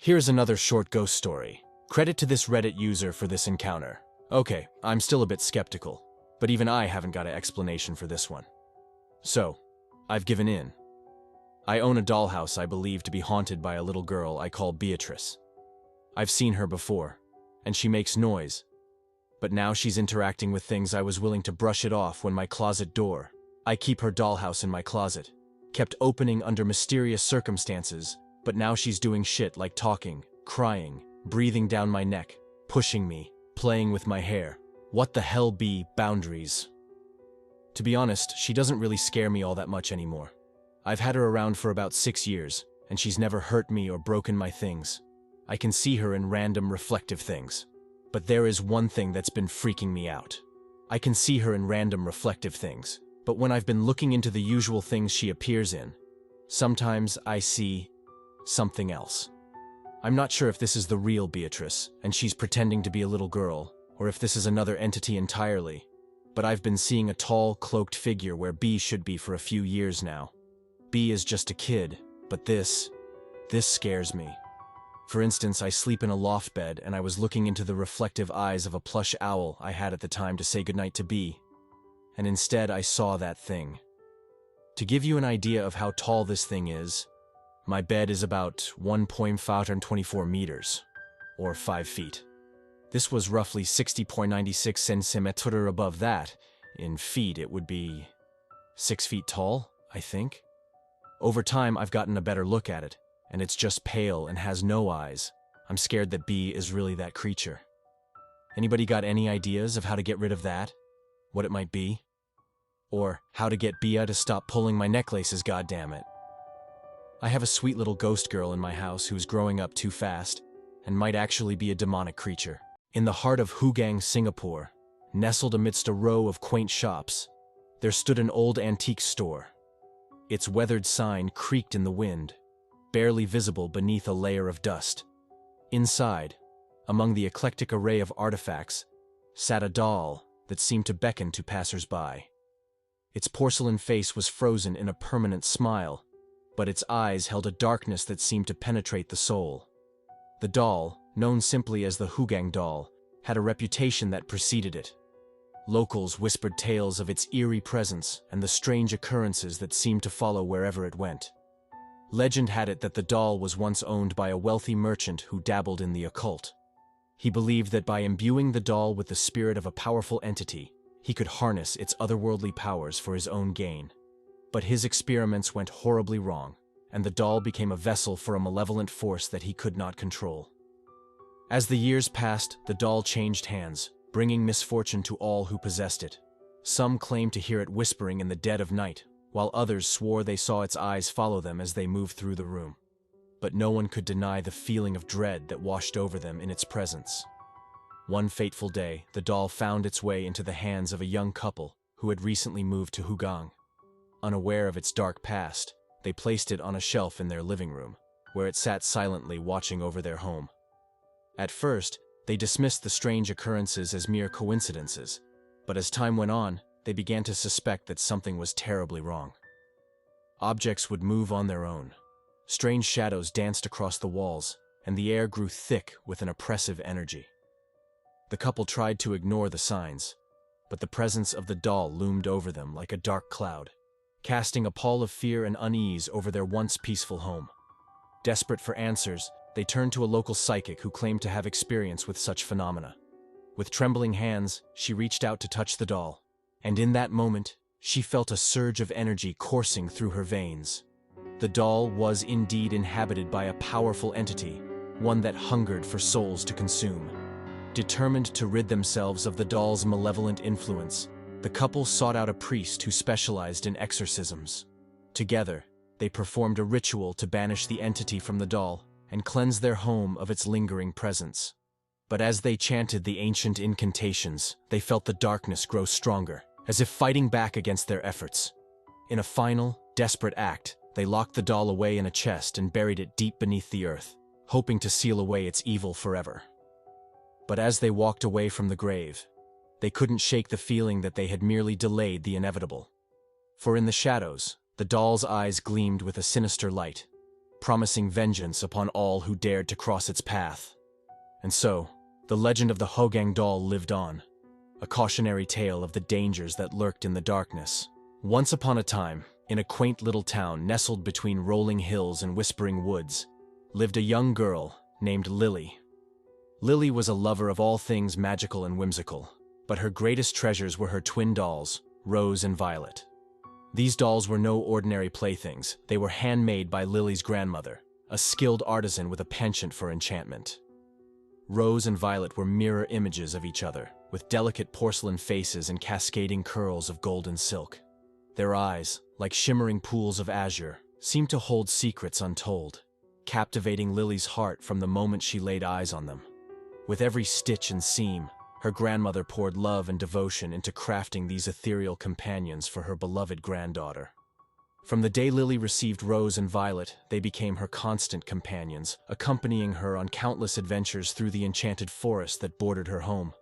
Here's another short ghost story. Credit to this Reddit user for this encounter. Okay, I'm still a bit skeptical, but even I haven't got an explanation for this one. So, I've given in. I own a dollhouse I believe to be haunted by a little girl I call Beatrice. I've seen her before, and she makes noise, but now she's interacting with things I was willing to brush it off when my closet door. I keep her dollhouse in my closet, kept opening under mysterious circumstances, but now she's doing shit like talking, crying, breathing down my neck, pushing me, playing with my hair. What the hell be boundaries? To be honest, she doesn't really scare me all that much anymore. I've had her around for about 6 years, and she's never hurt me or broken my things. I can see her in random reflective things. But there is one thing that's been freaking me out. I can see her in random reflective things, but when I've been looking into the usual things she appears in, sometimes I see something else. I'm not sure if this is the real Beatrice, and she's pretending to be a little girl, or if this is another entity entirely, but I've been seeing a tall, cloaked figure where B should be for a few years now. B is just a kid, but this scares me. For instance, I sleep in a loft bed and I was looking into the reflective eyes of a plush owl I had at the time to say goodnight to B, and instead I saw that thing. To give you an idea of how tall this thing is, my bed is about 1.524 meters, or 5 feet. This was roughly 60.96 centimeters above that. In feet, it would be 6 feet tall, I think. Over time, I've gotten a better look at it, and it's just pale and has no eyes. I'm scared that B is really that creature. Anybody got any ideas of how to get rid of that? What it might be? Or how to get Bia to stop pulling my necklaces, goddammit. I have a sweet little ghost girl in my house who's growing up too fast and might actually be a demonic creature. In the heart of Hugang, Singapore, nestled amidst a row of quaint shops, there stood an old antique store. Its weathered sign creaked in the wind, barely visible beneath a layer of dust. Inside, among the eclectic array of artifacts, sat a doll that seemed to beckon to passers-by. Its porcelain face was frozen in a permanent smile, but its eyes held a darkness that seemed to penetrate the soul. The doll, known simply as the Hugang doll, had a reputation that preceded it. Locals whispered tales of its eerie presence and the strange occurrences that seemed to follow wherever it went. Legend had it that the doll was once owned by a wealthy merchant who dabbled in the occult. He believed that by imbuing the doll with the spirit of a powerful entity, he could harness its otherworldly powers for his own gain. But his experiments went horribly wrong, and the doll became a vessel for a malevolent force that he could not control. As the years passed, the doll changed hands, bringing misfortune to all who possessed it. Some claimed to hear it whispering in the dead of night, while others swore they saw its eyes follow them as they moved through the room. But no one could deny the feeling of dread that washed over them in its presence. One fateful day, the doll found its way into the hands of a young couple who had recently moved to Hugang. Unaware of its dark past, they placed it on a shelf in their living room, where it sat silently watching over their home. At first, they dismissed the strange occurrences as mere coincidences, but as time went on, they began to suspect that something was terribly wrong. Objects would move on their own. Strange shadows danced across the walls, and the air grew thick with an oppressive energy. The couple tried to ignore the signs, but the presence of the doll loomed over them like a dark cloud, casting a pall of fear and unease over their once peaceful home. Desperate for answers, they turned to a local psychic who claimed to have experience with such phenomena. With trembling hands, she reached out to touch the doll, and in that moment, she felt a surge of energy coursing through her veins. The doll was indeed inhabited by a powerful entity, one that hungered for souls to consume. Determined to rid themselves of the doll's malevolent influence, the couple sought out a priest who specialized in exorcisms. Together, they performed a ritual to banish the entity from the doll and cleanse their home of its lingering presence. But as they chanted the ancient incantations, they felt the darkness grow stronger, as if fighting back against their efforts. In a final, desperate act, they locked the doll away in a chest and buried it deep beneath the earth, hoping to seal away its evil forever. But as they walked away from the grave, they couldn't shake the feeling that they had merely delayed the inevitable. For in the shadows, the doll's eyes gleamed with a sinister light, promising vengeance upon all who dared to cross its path. And so, the legend of the Hogang doll lived on, a cautionary tale of the dangers that lurked in the darkness. Once upon a time, in a quaint little town nestled between rolling hills and whispering woods, lived a young girl named Lily. Lily was a lover of all things magical and whimsical, but her greatest treasures were her twin dolls, Rose and Violet. These dolls were no ordinary playthings. They were handmade by Lily's grandmother, a skilled artisan with a penchant for enchantment. Rose and Violet were mirror images of each other, with delicate porcelain faces and cascading curls of golden silk. Their eyes, like shimmering pools of azure, seemed to hold secrets untold, captivating Lily's heart from the moment she laid eyes on them. With every stitch and seam, her grandmother poured love and devotion into crafting these ethereal companions for her beloved granddaughter. From the day Lily received Rose and Violet, they became her constant companions, accompanying her on countless adventures through the enchanted forest that bordered her home.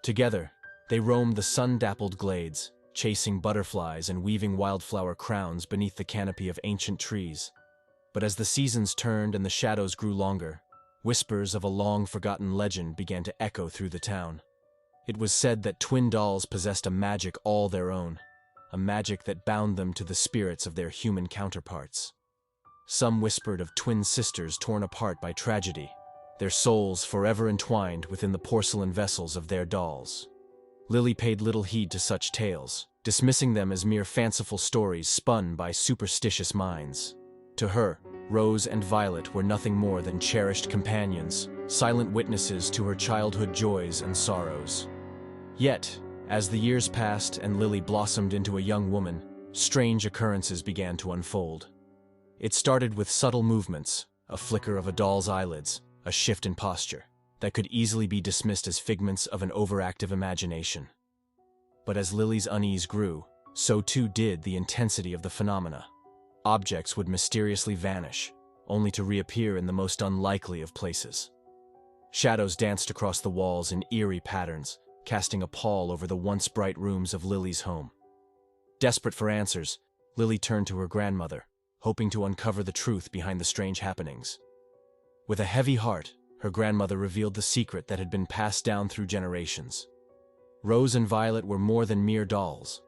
Together, they roamed the sun-dappled glades, chasing butterflies and weaving wildflower crowns beneath the canopy of ancient trees. But as the seasons turned and the shadows grew longer, whispers of a long-forgotten legend began to echo through the town. It was said that twin dolls possessed a magic all their own, a magic that bound them to the spirits of their human counterparts. Some whispered of twin sisters torn apart by tragedy, their souls forever entwined within the porcelain vessels of their dolls. Lily paid little heed to such tales, dismissing them as mere fanciful stories spun by superstitious minds. To her, Rose and Violet were nothing more than cherished companions, silent witnesses to her childhood joys and sorrows. Yet, as the years passed and Lily blossomed into a young woman, strange occurrences began to unfold. It started with subtle movements, a flicker of a doll's eyelids, a shift in posture, that could easily be dismissed as figments of an overactive imagination. But as Lily's unease grew, so too did the intensity of the phenomena. Objects would mysteriously vanish, only to reappear in the most unlikely of places. Shadows danced across the walls in eerie patterns, casting a pall over the once bright rooms of Lily's home. Desperate for answers, Lily turned to her grandmother, hoping to uncover the truth behind the strange happenings. With a heavy heart, her grandmother revealed the secret that had been passed down through generations. Rose and Violet were more than mere dolls.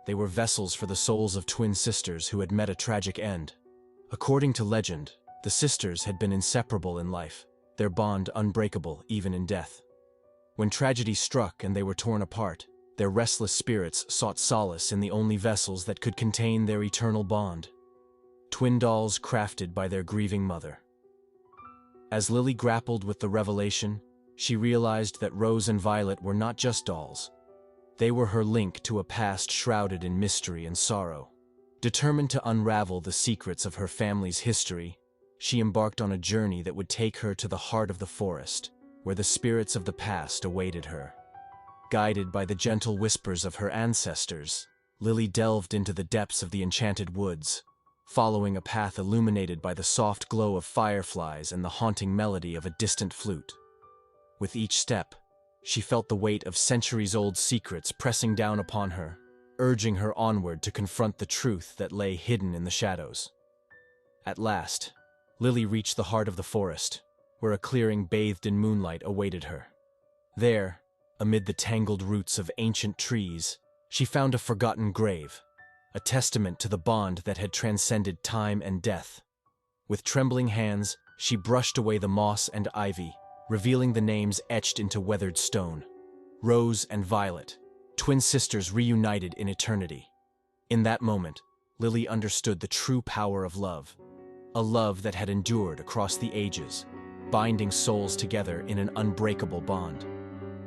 They were vessels for the souls of twin sisters who had met a tragic end. According to legend, the sisters had been inseparable in life, their bond unbreakable even in death. When tragedy struck and they were torn apart, their restless spirits sought solace in the only vessels that could contain their eternal bond. Twin dolls crafted by their grieving mother. As Lily grappled with the revelation, she realized that Rose and Violet were not just dolls. They were her link to a past shrouded in mystery and sorrow. Determined to unravel the secrets of her family's history, she embarked on a journey that would take her to the heart of the forest, where the spirits of the past awaited her. Guided by the gentle whispers of her ancestors, Lily delved into the depths of the enchanted woods, following a path illuminated by the soft glow of fireflies and the haunting melody of a distant flute. With each step, she felt the weight of centuries-old secrets pressing down upon her, urging her onward to confront the truth that lay hidden in the shadows. At last, Lily reached the heart of the forest, where a clearing bathed in moonlight awaited her. There, amid the tangled roots of ancient trees, she found a forgotten grave, a testament to the bond that had transcended time and death. With trembling hands, she brushed away the moss and ivy, revealing the names etched into weathered stone. Rose and Violet, twin sisters reunited in eternity. In that moment, Lily understood the true power of love, a love that had endured across the ages, binding souls together in an unbreakable bond.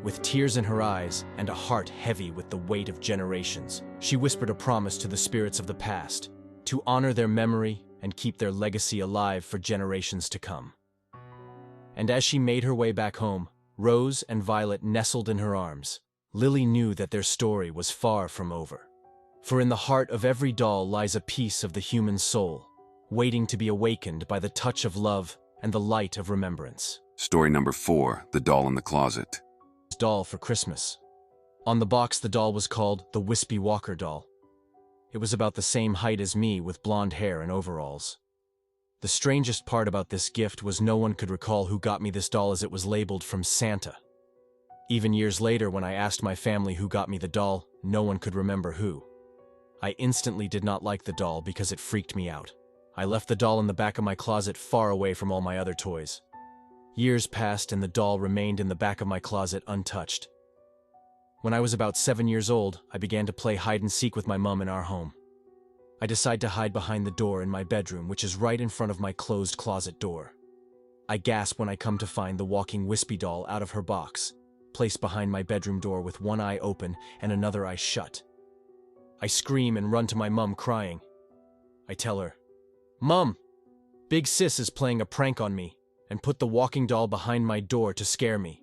With tears in her eyes and a heart heavy with the weight of generations, she whispered a promise to the spirits of the past, to honor their memory and keep their legacy alive for generations to come. And as she made her way back home, Rose and Violet nestled in her arms. Lily knew that their story was far from over. For in the heart of every doll lies a piece of the human soul, waiting to be awakened by the touch of love and the light of remembrance. Story number 4, The Doll in the Closet. Doll for Christmas. On the box, the doll was called the Wispy Walker doll. It was about the same height as me with blonde hair and overalls. The strangest part about this gift was no one could recall who got me this doll, as it was labeled from Santa. Even years later, when I asked my family who got me the doll, no one could remember who. I instantly did not like the doll because it freaked me out. I left the doll in the back of my closet, far away from all my other toys. Years passed and the doll remained in the back of my closet untouched. When I was about 7 years old, I began to play hide and seek with my mom in our home. I decided to hide behind the door in my bedroom, which is right in front of my closed closet door. I gasp when I come to find the walking wispy doll out of her box, placed behind my bedroom door with one eye open and another eye shut. I scream and run to my mom crying. I tell her, "Mom, Big Sis is playing a prank on me and put the walking doll behind my door to scare me."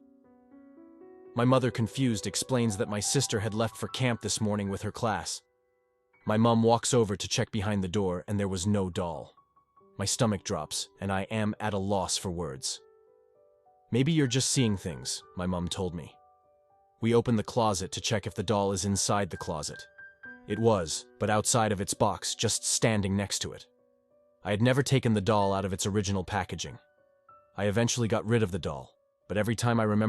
My mother, confused, explains that my sister had left for camp this morning with her class. My mom walks over to check behind the door and there was no doll. My stomach drops and I am at a loss for words. "Maybe you're just seeing things," my mom told me. We opened the closet to check if the doll is inside the closet. It was, but outside of its box, just standing next to it. I had never taken the doll out of its original packaging. I eventually got rid of the doll, but every time I remember